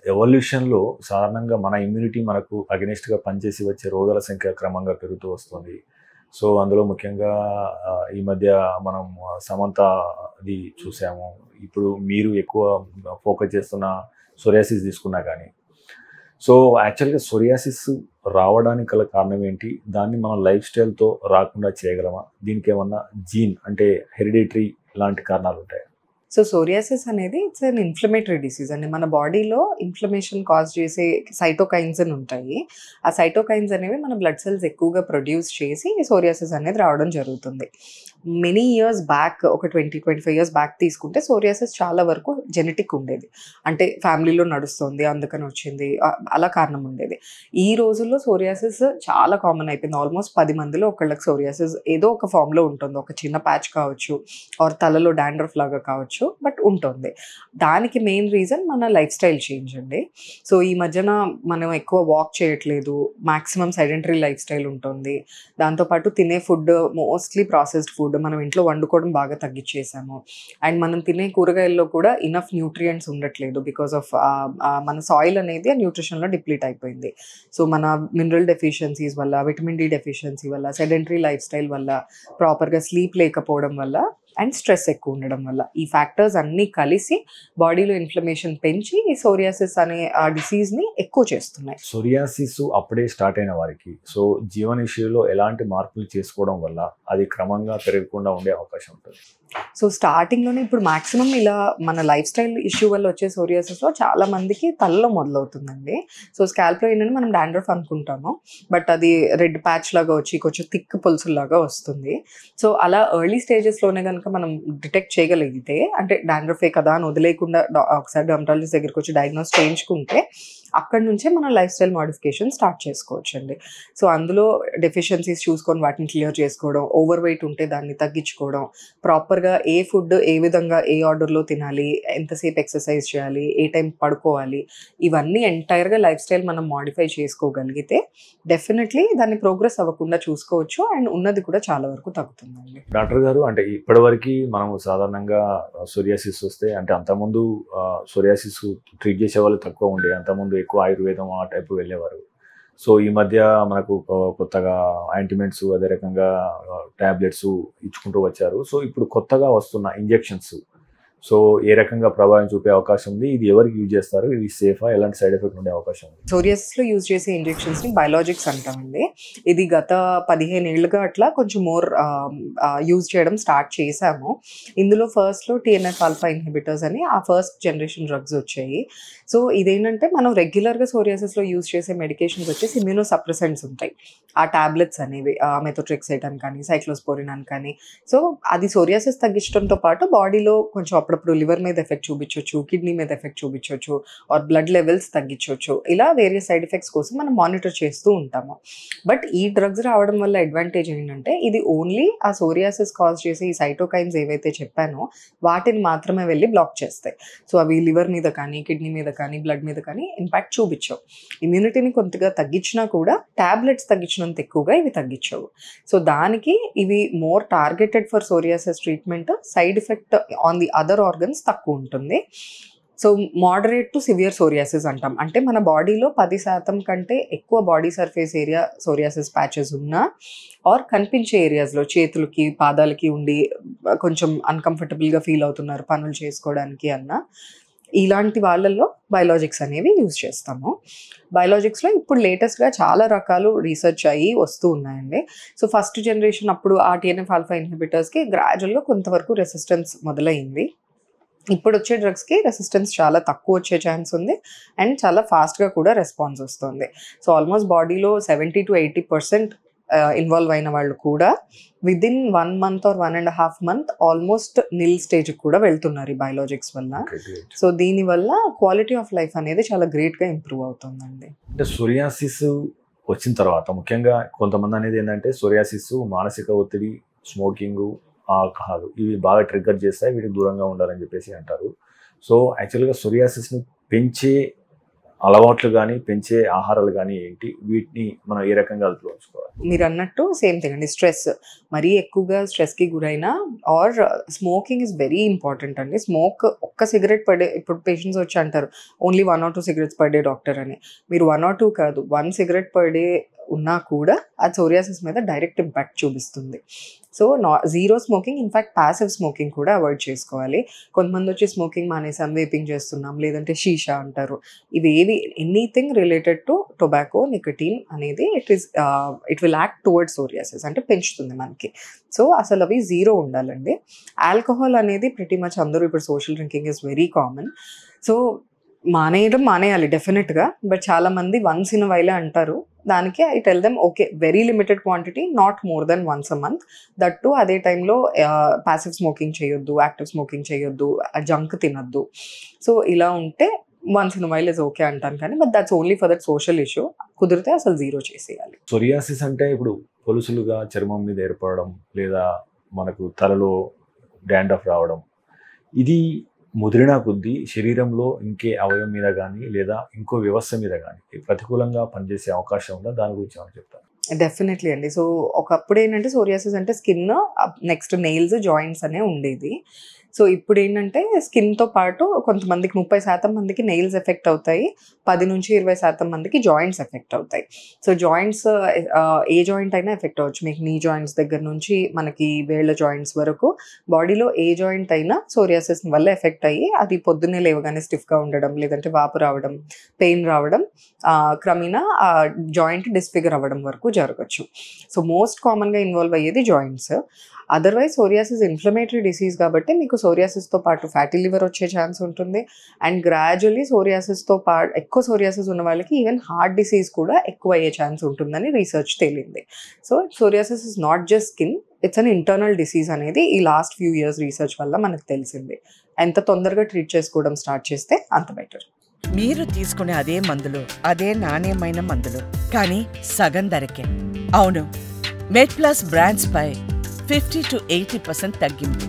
ఎవల్యూషన్‌లో సాధారణంగా మన ఇమ్యూనిటీ మనకు అగెనిస్ట్‌గా పనిచేసి వచ్చే రోగాల సంఖ్య క్రమంగా పెరుగుతూ వస్తుంది. సో, అందులో ముఖ్యంగా ఈ మధ్య మనం సమంతది చూసాము. ఇప్పుడు మీరు ఎక్కువ ఫోకస్ చేస్తున్న సోరియాసిస్ తీసుకున్నా గానీ, సో, యాక్చువల్‌గా సోరియాసిస్ రావడానికి గల కారణం ఏంటి? దాన్ని మనం లైఫ్ స్టైల్‌తో రాకుండా చేయగలమా? దీనికేమన్నా జీన్ అంటే హెరిడిటరీ లాంటి కారణాలుంటాయా? సో సోరియాసిస్ అనేది ఇట్స్ అన్ ఇన్ఫ్లమేటరీ డిసీజ్ అండి. మన బాడీలో ఇన్ఫ్లమేషన్ కాజ్ చేసే సైటోకైన్స్ అని ఉంటాయి. ఆ సైటోకైన్స్ అనేవి మన బ్లడ్ సెల్స్ ఎక్కువగా ప్రొడ్యూస్ చేసి సోరియాసిస్ అనేది రావడం జరుగుతుంది. మెనీ ఇయర్స్ బ్యాక్ ఒక 25 ఇయర్స్ బ్యాక్ తీసుకుంటే సోరియాసిస్ చాలా వరకు జెనెటిక్ ఉండేది. అంటే ఫ్యామిలీలో నడుస్తుంది అందుకని వచ్చింది. అలా కారణం ఉండేది. ఈ రోజుల్లో సోరియాసిస్ చాలా కామన్ అయిపోయింది. ఆల్మోస్ట్ 10 మందిలో ఒకళ్ళకి సోరియాసిస్ ఏదో ఒక ఫామ్‌లో ఉంటుంది. ఒక చిన్న ప్యాచ్ కావచ్చు ఆర్ తలలో డాండ్రఫ్ లాగా కావచ్చు. బట్ ఉంటుంది. దానికి మెయిన్ రీజన్ మన లైఫ్ స్టైల్ చేంజ్ అండి. సో, ఈ మధ్యన మనం ఎక్కువ వాక్ చేయట్లేదు. మాక్సిమం సెడెంటరీ లైఫ్ స్టైల్ ఉంటుంది. దాంతో పాటు తినే ఫుడ్ మోస్ట్‌లీ ప్రాసెస్డ్ ఫుడ్. మనం ఇంట్లో వండుకోవడం బాగా తగ్గిచ్చేసాము. అండ్ మనం తినే కూరగాయల్లో కూడా ఇనఫ్ న్యూట్రియంట్స్ ఉండట్లేదు. బికాస్ ఆఫ్ మన సాయిల్ అనేది ఆ న్యూట్రిషన్‌లో డిప్లీట్ అయిపోయింది. సో, మన మినరల్ డెఫిషియన్సీస్ వల్ల, విటమిన్ డి డెఫిషియన్సీ వల్ల, సెడెంటరీ లైఫ్ స్టైల్ వల్ల, ప్రాపర్‌గా స్లీప్ లేకపోవడం వల్ల అండ్ స్ట్రెస్ ఎక్కువ ఉండడం వల్ల. ఈ ఫ్యాక్టర్స్ అన్నీ కలిసి బాడీలో ఇన్ఫ్లమేషన్ పెంచి ఈ సోరియాసిస్ అనే ఆ డిసీజ్‌ని ఎక్కువ చేస్తున్నాయి. సోరియాసిస్ అప్పుడే స్టార్ట్ అయిన వారికి సో, జీవనశైలిలో ఎలాంటి మార్పులు చేసుకోవడం వల్ల అది క్రమంగా పెరగకుండా ఉండే అవకాశం ఉంటుంది? సో, స్టార్టింగ్‌లోనే ఇప్పుడు మాక్సిమం ఇలా మన లైఫ్ స్టైల్ ఇష్యూ వల్ల వచ్చే సోరియాసిస్‌లో చాలా మందికి తలలో మొదలవుతుందండి. సో, స్కాల్ప్‌లో ఏంటంటే మనం డాండ్రఫ్ అనుకుంటాము. బట్ అది రెడ్ ప్యాచ్ లాగా వచ్చి కొంచెం థిక్ పులుసుల్లాగా వస్తుంది. సో, అలా ఎర్లీ స్టేజెస్‌లోనే గనుక మనం డిటెక్ట్ చేయగలిగితే అంటే డాండ్రఫే కదా అని వదిలేయకుండా ఒకసారి డెర్మటాలజిస్ట్ దగ్గరికొచ్చి డయాగ్నోస్ చేయించుకుంటే అక్కడి నుంచే మనం లైఫ్ స్టైల్ మోడిఫికేషన్ స్టార్ట్ చేసుకోవచ్చండి. సో, అందులో డెఫిషియన్సీస్ చూసుకొని వాటిని క్లియర్ చేసుకోవడం, ఓవర్ వెయిట్ ఉంటే దాన్ని తగ్గించుకోవడం, ప్రాపర్‌గా ఏ ఫుడ్ ఏ విధంగా ఏ ఆర్డర్‌లో తినాలి, ఎంతసేపు ఎక్సర్సైజ్ చేయాలి, ఏ టైం పడుకోవాలి, ఇవన్నీ ఎంటైర్‌గా లైఫ్ స్టైల్ మనం మోడిఫై చేసుకోగలిగితే డెఫినెట్‌లీ దాన్ని ప్రోగ్రెస్ అవ్వకుండా చూసుకోవచ్చు. అండ్ ఉన్నది కూడా చాలా వరకు తగ్గుతుందండి. డాక్టర్ గారు అంటే ఇప్పటివరకి మనము సాధారణంగా సోరియాసిస్ వస్తే అంటే అంతకుముందు సోరియాసిస్ ట్రీట్ చేసేవాళ్ళు తక్కువ ఉండే. అంతకుముందు ఎక్కువ ఆయుర్వేదం ఆ టైపు వెళ్ళేవారు. సో, ఈ మధ్య మనకు కొత్తగా ఆయింట్‌మెంట్స్ అదే రకంగా టాబ్లెట్స్ ఇచ్చుకుంటూ వచ్చారు. సో, ఇప్పుడు కొత్తగా వస్తున్న ఇంజెక్షన్స్ సో, ఏ రకంగా ప్రభావం చూపే అవకాశం ఉంది? ఇది ఎవరికి యూజ్ చేస్తారు? ఇది సేఫా? ఎలాంటి సైడ్ ఎఫెక్ట్ ఉండే అవకాశం ఉంది? సోరియాసిస్‌లో యూజ్ చేసే ఇంజెక్షన్స్‌ని బయోలాజిక్స్ అంటామండి. ఇది గత 15 ఏళ్లుగా అట్లా కొంచెం మోర్ యూజ్ చేయడం స్టార్ట్ చేశాము. ఇందులో ఫస్ట్‌లో టీఎన్ఎఫ్ ఆల్ఫా ఇన్హిబిటర్స్ అని ఆ ఫస్ట్ జనరేషన్ డ్రగ్స్ వచ్చాయి. సో, ఇదేంటంటే మనం రెగ్యులర్‌గా సోరియాసిస్‌లో యూజ్ చేసే మెడికేషన్స్ వచ్చేసి ఇమ్యూనో సప్రెసెంట్స్ ఉంటాయి. ఆ టాబ్లెట్స్ అనేవి మెథోట్రెక్సైట్ అని కానీ, సైక్లోస్పోరిన్ అని కానీ. సో, అది సోరియాసిస్ తగ్గించడంతో పాటు బాడీలో కొంచెం అప్పుడప్పుడు లివర్ మీద ఎఫెక్ట్ చూపించొచ్చు, కిడ్నీ మీద ఎఫెక్ట్ చూపించొచ్చు ఆర్ బ్లడ్ లెవెల్స్ తగ్గించొచ్చు. ఇలా వేరియస్ సైడ్ ఎఫెక్ట్స్ కోసం మనం మానిటర్ చేస్తూ ఉంటాము. బట్ ఈ డ్రగ్స్ రావడం వల్ల అడ్వాంటేజ్ ఏంటంటే ఇది ఓన్లీ ఆ సోరియాసిస్ కాజ్ చేసే ఈ సైటోకైన్స్ ఏవైతే చెప్పానో వాటిని మాత్రమే వెళ్ళి బ్లాక్ చేస్తాయి. సో, అవి లివర్ మీద కానీ, కిడ్నీ మీద కానీ, బ్లడ్ మీద కానీ ఇంపాక్ట్ చూపించవు. ఇమ్యూనిటీని కొద్దిగా తగ్గించినా కూడా టాబ్లెట్స్ తగ్గించినంత ఎక్కువగా ఇవి తగ్గించవు. సో, దానికి ఇవి more targeted for psoriasis treatment. Side effect on the other organs తక్కువ ఉంటుంది. So, moderate to severe psoriasis అంటాం. అంటే మన బాడీలో 10% కంటే ఎక్కువ body surface area psoriasis patches ఉన్నా ఆర్ కనిపించే ఏరియాస్‌లో చేతులకి, పాదాలకి ఉండి కొంచెం అన్‌కంఫర్టబుల్‌గా ఫీల్ అవుతున్నారు పనులు చేసుకోవడానికి అన్నా, ఇలాంటి వాళ్ళల్లో బయోలాజిక్స్ అనేవి యూజ్ చేస్తాము. బయోలాజిక్స్‌లో ఇప్పుడు లేటెస్ట్‌గా చాలా రకాలు రీసెర్చ్ అయ్యి వస్తూ ఉన్నాయండి. సో, ఫస్ట్ జనరేషన్ అప్పుడు ఆ టీఎన్ఎఫ్ ఆల్ఫా ఇన్హిబిటర్స్‌కి గ్రాడ్యుయల్‌గా కొంతవరకు రెసిస్టెన్స్ మొదలైంది. ఇప్పుడొచ్చే డ్రగ్స్‌కి రెసిస్టెన్స్ చాలా తక్కువొచ్చే ఛాన్స్ ఉంది. అండ్ చాలా ఫాస్ట్‌గా కూడా రెస్పాన్స్ ఒస్తుంది. సో, ఆల్‌మోస్ట్ బాడీలో 70-80% ఇన్వాల్వ్ అయిన వాళ్ళు కూడా within 1 month or 1.5 month almost నిల్ స్టేజ్‌కి కూడా వెళ్తున్నారు ఈ బయోలాజిక్స్ వల్ల. ఓకే. గ్రేట్. సో, దీనివల్ల క్వాలిటీ ఆఫ్ లైఫ్ అనేది చాలా గ్రేట్‌గా ఇంప్రూవ్ అవుతుందండి. అంటే సోరియాసిస్ వచ్చిన తర్వాత ముఖ్యంగా కొంతమంది అనేది ఏంటంటే సోరియాసిస్ మానసిక ఒత్తిడి, స్మోకింగు, ఆల్కహాల్ ఇవి బాగా ట్రిగ్గర్ చేస్తాయి. వీటికి దూరంగా ఉండాలని చెప్పేసి అంటారు. సో, యాక్చువల్‌గా సోరియాసిస్‌ని పెంచే అలవాట్లు కానీ పెంచే ఆహారాలు కానీ ఏంటి, వీటిని మనం ఏ రకంగా అదుపులో ఉంచుకోవాలి? మీరు అన్నట్టు సేమ్ థింగ్ అండి. స్ట్రెస్ మరీ ఎక్కువగా స్ట్రెస్కి గురైనా or smoking is very important అండి. స్మోక్ ఒక్క సిగరెట్ పర్ డే, ఇప్పుడు పేషెంట్స్ వచ్చి అంటారు only 1 or 2 cigarettes per day doctor అని. మీరు 1 or 2 కాదు, 1 సిగరెట్ పర్ డే ఉన్నా కూడా అది సోరియాసిస్ మీద డైరెక్ట్ ఇంపాక్ట్ చూపిస్తుంది. So zero smoking, in fact passive smoking కూడా అవాయిడ్ చేసుకోవాలి. కొంతమంది వచ్చి స్మోకింగ్ మానేసాం, వేపింగ్ చేస్తున్నాం, లేదంటే షీషా అంటారు. ఇవేవి anything related to tobacco, nicotine అనేది it will act towards psoriasis, అంటే పెంచుతుంది మనకి. సో అసలు అవి జీరో ఉండాలండి. ఆల్కహాల్ అనేది ప్రిటీ మచ్ అందరూ ఇప్పుడు social drinking is very common. So మానేయాలి డెఫినెట్గా. బట్ చాలామంది వన్స్ ఇన్ వైలే అంటారు. దానికి I tell them okay, very limited quantity, not more than once a month. That to అదే టైంలో ప్యాసివ్ స్మోకింగ్ చేయొద్దు, యాక్టివ్ స్మోకింగ్ చేయొద్దు, జంక్ తినొద్దు. సో ఇలా ఉంటే once in while is okay అంటాను. కానీ but that's only for that social issue. కుదిరితే అసలు జీరో చేసేయాలి. సోరియాసిస్ అంటే ఇప్పుడు పొలుసులుగా చర్మం మీద ఏర్పడడం, లేదా మనకు తలలో డాండ్రఫ్ రావడం, ఇది ముదిరిన కొద్దీ శరీరంలో ఇంకే అవయవం మీద కానీ లేదా ఇంకో వ్యవస్థ మీద కానీ ప్రతికూలంగా పనిచేసే అవకాశం ఉందా? దాని గురించి ఏమైనా చెప్తాను. డెఫినెట్లీ అండి. సో ఒకప్పుడు ఏంటంటే సోరియాసిస్ అంటే స్కిన్, నెక్స్ట్ నెయిల్స్, జాయింట్స్ అనే ఉండేది. సో ఇప్పుడు ఏంటంటే స్కిన్తో పాటు కొంతమందికి 30% మందికి నెయిల్స్ ఎఫెక్ట్ అవుతాయి, 10-20% మందికి జాయింట్స్ ఎఫెక్ట్ అవుతాయి. సో జాయింట్స్ ఏ జాయింట్ అయినా ఎఫెక్ట్ అవ్వచ్చు. మీకు నీ జాయింట్స్ దగ్గర నుంచి మనకి వేళ్ళ జాయింట్స్ వరకు బాడీలో ఏ జాయింట్ అయినా సోరియాసిస్ వల్ల ఎఫెక్ట్ అయ్యి అది పొద్దున్నే లేవగానే స్టిఫ్గా ఉండడం, లేదంటే వాపు రావడం, పెయిన్ రావడం, క్రమేణా ఆ జాయింట్ డిస్ఫిగర్ అవ్వడం వరకు జరగచ్చు. సో మోస్ట్ కామన్గా ఇన్వాల్వ్ అయ్యేది joints. Otherwise psoriasis inflammatory disease కాబట్టి మీకు సోరియాసిస్తో పాటు ఫ్యాటీ లివర్ వచ్చే ఛాన్స్ ఉంటుంది. అండ్ గ్రాడ్యువల్లీ సోరియాసిస్తో పాటు ఎక్కువ సోరియాసిస్ ఉన్న వాళ్ళకి ఈవెన్ హార్ట్ డిసీజ్ కూడా ఎక్కువ అయ్యే ఛాన్స్ ఉంటుందని రీసెర్చ్ తేలింది. So psoriasis is not just skin, it's an internal disease అనేది ఈ లాస్ట్ ఫ్యూ ఇయర్స్ రీసెర్చ్ వల్ల మనకు తెలిసింది. ఎంత తొందరగా ట్రీట్ చేసుకోవడం స్టార్ట్ చేస్తే అంత బెటర్. మీరు తీసుకునే అదే మందులు, అదే నాణ్యమైన మందులు, కానీ సగం ధరకే. అవును, మెడ్ ప్లస్ బ్రాండ్స్ పై 50 to 80% తగ్గింపు.